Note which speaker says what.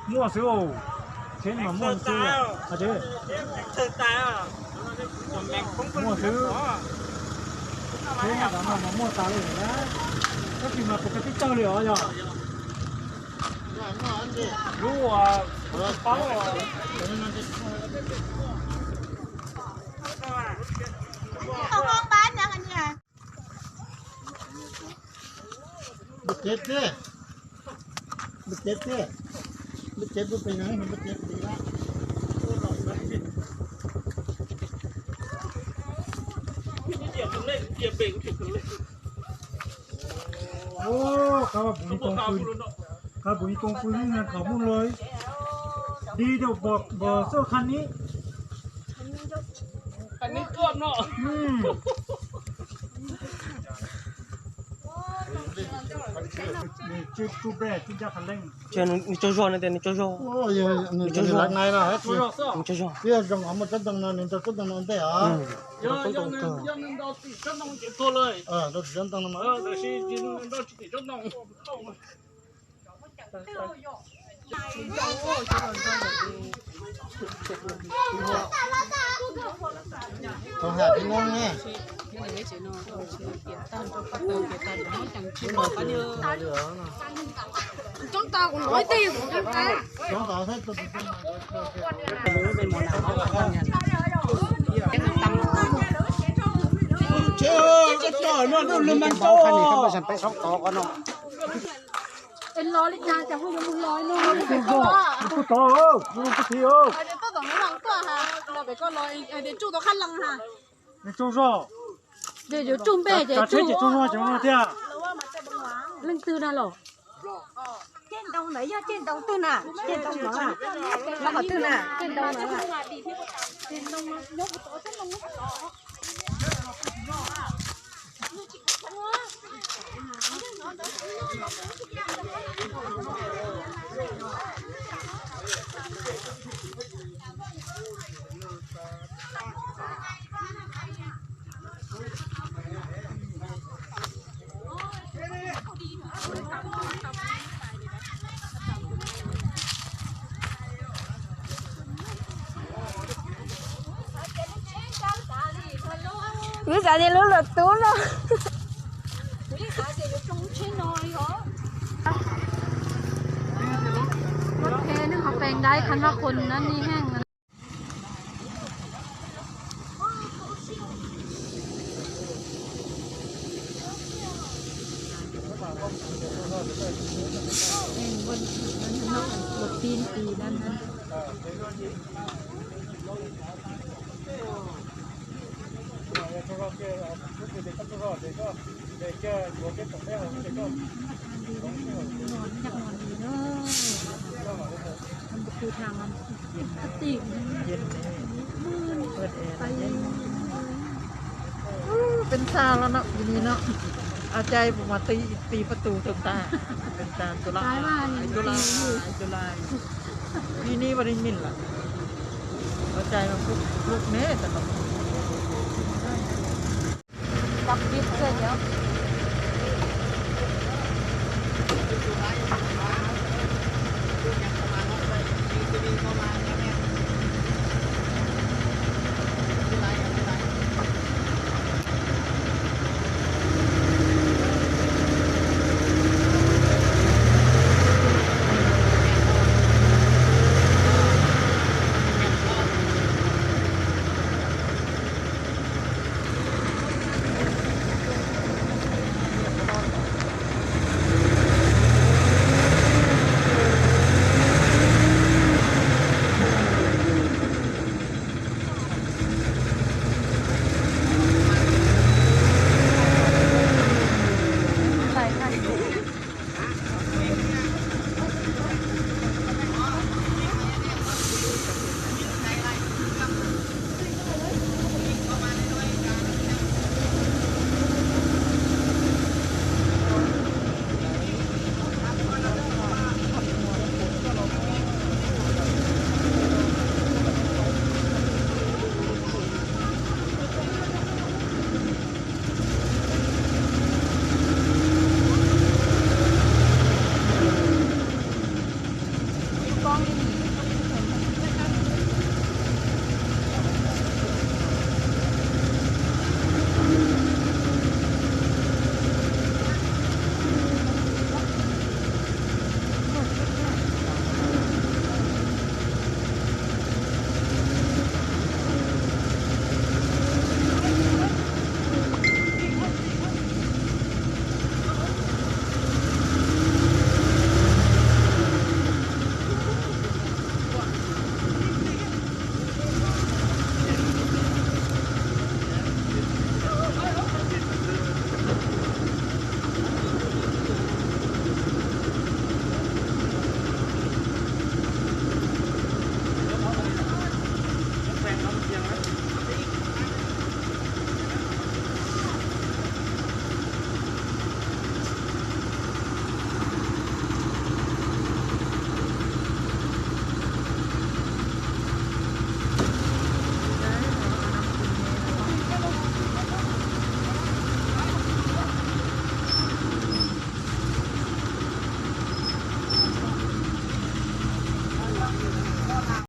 Speaker 1: mua sữa trên mà mua sữa à thế mua sữa thế mà mua táo rồi đó cái gì mà cái trâu liệu rồi lúa bao
Speaker 2: không bán nha anh nha
Speaker 3: bứt chết thế bứt chết thế bứt chết bứtไปไหนมันบึดเจ็บดีละ
Speaker 1: โอ้เขาว่าบุญตรงปืนเขาบุญตรงปืนนี่นะเขามุ่งเลยดีเดี๋ยวบอกเสื้อคันนี้ตัวเนาะนี่จิ๊บตุ๊บแบจิ๊บยาคันเร่ง
Speaker 4: Chuyện ni cho cho này tiền ni cho cho.
Speaker 3: โอ้ยนี่จะหลักไหนล่ะ
Speaker 4: Ni cho cho.
Speaker 3: เดี๋ยวจังเอามาจัดตั้งนานนี่จะจัดตั้งนานได้อ่ะ
Speaker 4: Nó không懂个。
Speaker 3: เราจัดตั้งนานมาเขาหาพี่น้องไง
Speaker 2: chúng ta cũng nói tiền của chúng ta
Speaker 3: น้องสาวให้ตัว
Speaker 4: เชื่อก็ต่อมันลืมมันโตคันนี้เขาไปฉันไปสองต่อก่อนเนาะ
Speaker 2: เป็นร้อยลิตรนะจะพูดว่ามึงร้อยนู่นมึง
Speaker 1: กู
Speaker 2: ก็
Speaker 1: ก็
Speaker 2: ว่า
Speaker 1: กูต่อกูกูเที่ยว
Speaker 2: เดี๋ยวต้องไม่หวังตัวฮะเราไปก็ร้อยเดี๋ยวจู่ตัวขั้นลังฮะ
Speaker 1: 你中少，
Speaker 2: เดี๋ยวจุ่มเป้เดี๋ยว
Speaker 1: 咱
Speaker 2: จู่
Speaker 1: 这中少怎么的？
Speaker 2: เรื่องตื้อนะหรอ
Speaker 5: trên đông đấy nhá, trên đông tư nè, trên đông nó à, nó có tư nè, trên đông nó à.
Speaker 2: trên đông nhóc của tổ trên đông nhóc của tổ
Speaker 5: cứ sao đi lướt lượt tú luôn.
Speaker 2: รถเทนึงเขาแปลงได้คันว่าคนนั้นนี่แห้งนะแห้งบนนั้นนอกรถตีนปีด้านนั้น คือทางมันติดเย็นมืนเปิดแอร์เป็นซาแล้วเนาะทีนี้เนาะเอาใจผมมาตีประตูตรงตาเป็นตาตุลาตุลาทีนี้วันนี้มินล่ะเอาใจมาลุกแม่แต่ละกับบิดเสร็จแล้ว